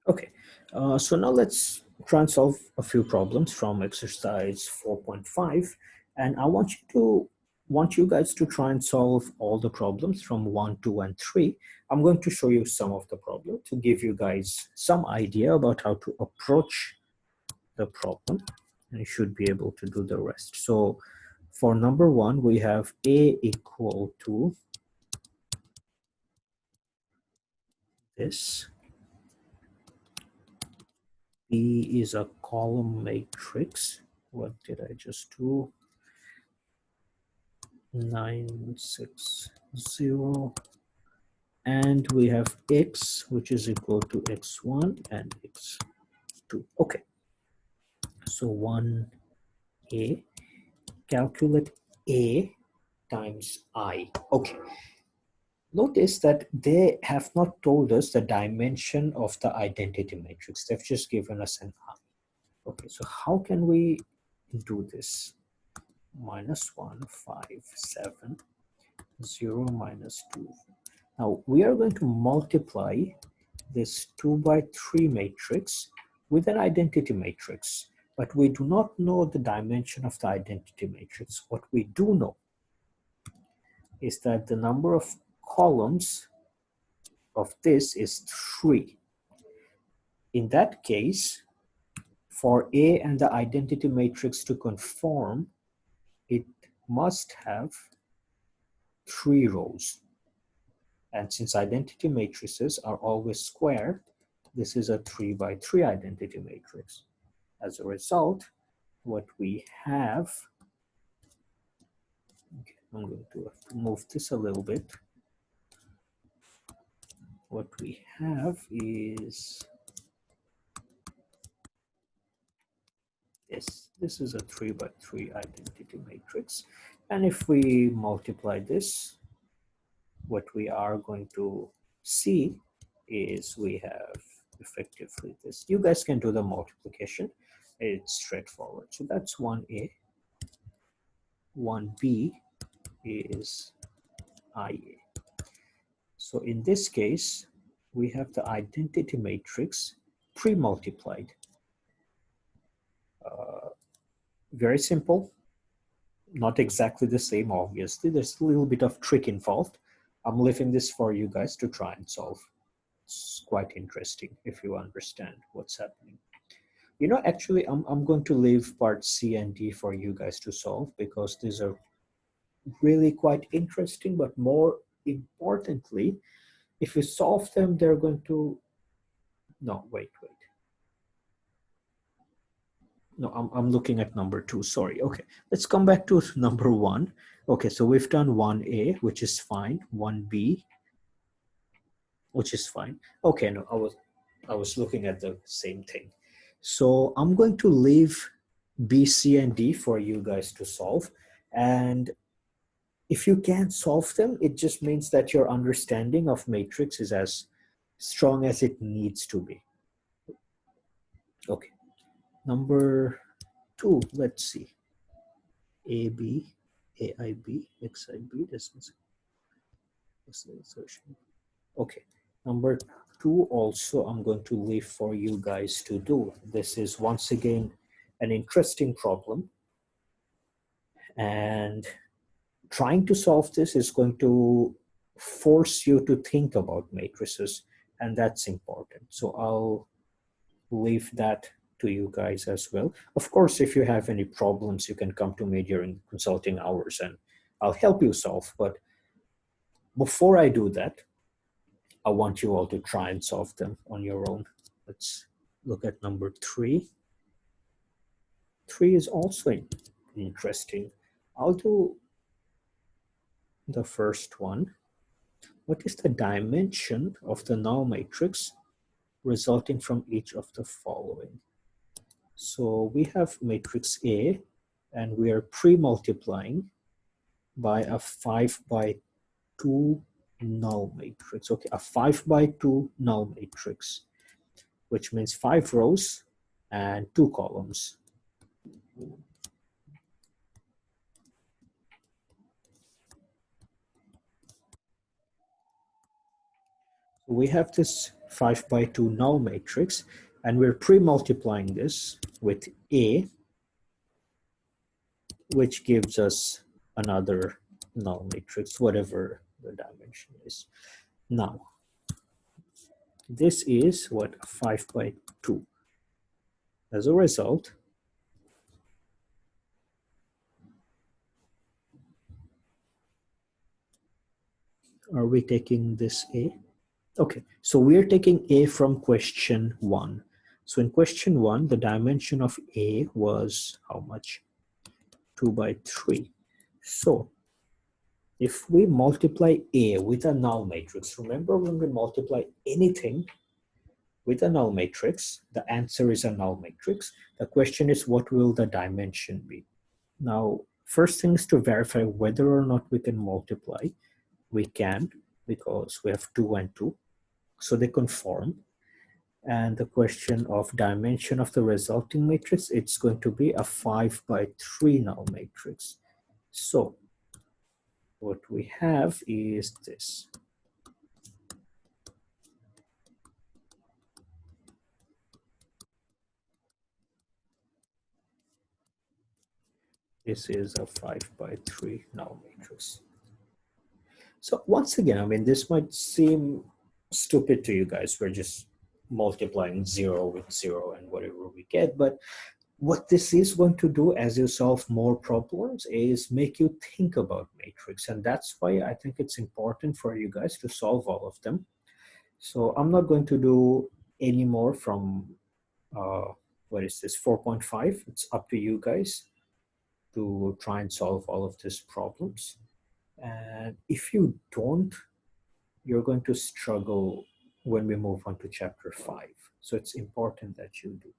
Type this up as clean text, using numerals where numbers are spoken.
Okay, so now let's try and solve a few problems from exercise 4.5, and I want you guys to try and solve all the problems from 1, 2, and 3. I'm going to show you some of the problem to give you guys some idea about how to approach the problem, and you should be able to do the rest. So for number 1, we have A equal to this. B is a column matrix. What did I just do? 960, and we have x, which is equal to x1 and x2. Okay, so 1a, calculate a times I. Okay, notice that they have not told us the dimension of the identity matrix. They've just given us an I. Okay, so how can we do this? -1, 5, 7, 0, -2. Now we are going to multiply this 2 by 3 matrix with an identity matrix, but we do not know the dimension of the identity matrix. What we do know is that the number of columns of this is 3. In that case, for A and the identity matrix to conform, it must have 3 rows. And since identity matrices are always square, this is a 3 by 3 identity matrix. As a result, what we have, okay, I'm going to have to move this a little bit. What we have is this. This is a 3 by 3 identity matrix. And if we multiply this, what we are going to see is we have effectively this. You guys can do the multiplication. It's straightforward. So that's 1a. 1b is IA. So in this case, we have the identity matrix pre-multiplied. Very simple, not exactly the same, obviously. There's a little bit of trick involved. I'm leaving this for you guys to try and solve. It's quite interesting if you understand what's happening. You know, actually, I'm going to leave part C and D for you guys to solve because these are really quite interesting, but more importantly, if you solve them, they're going to, no, wait. No, I'm looking at number 2, sorry. Okay, let's come back to number 1. Okay, so we've done 1A, which is fine, 1B, which is fine. Okay, no, I was looking at the same thing. So I'm going to leave B, C, and D for you guys to solve. And if you can't solve them, it just means that your understanding of matrix is as strong as it needs to be. Okay, number 2, let's see. AB, AIB, XIB, distance insertion. Okay, number 2 also I'm going to leave for you guys to do. This is once again an interesting problem, and trying to solve this is going to force you to think about matrices, and that's important. So I'll leave that to you guys as well. Of course, if you have any problems, you can come to me during consulting hours and I'll help you solve. But before I do that, I want you all to try and solve them on your own. Let's look at number 3. 3 is also interesting. I'll do the first one. What is the dimension of the null matrix resulting from each of the following? So we have matrix A, and we are pre-multiplying by a 5 by 2 null matrix. Okay, a 5 by 2 null matrix, which means 5 rows and 2 columns. We have this 5 by 2 null matrix, and we're pre-multiplying this with A, which gives us another null matrix, whatever the dimension is. Now, this is what 5 by 2. As a result, are we taking this A? Okay, so we're taking A from question 1. So in question 1, the dimension of A was how much? 2 by 3. So if we multiply A with a null matrix, remember when we multiply anything with a null matrix, the answer is a null matrix. The question is, what will the dimension be? Now, first thing is to verify whether or not we can multiply. We can, because we have 2 and 2. So they conform. And the question of dimension of the resulting matrix, it's going to be a 5 by 3 null matrix. So what we have is this. This is a 5 by 3 null matrix. So once again, I mean, this might seem stupid to you guys. We're just multiplying 0 with 0 and whatever we get. But what this is going to do as you solve more problems is make you think about matrix. And that's why I think it's important for you guys to solve all of them. So I'm not going to do any more from, what is this, 4.5. It's up to you guys to try and solve all of these problems. And if you don't, you're going to struggle when we move on to chapter 5. So it's important that you do.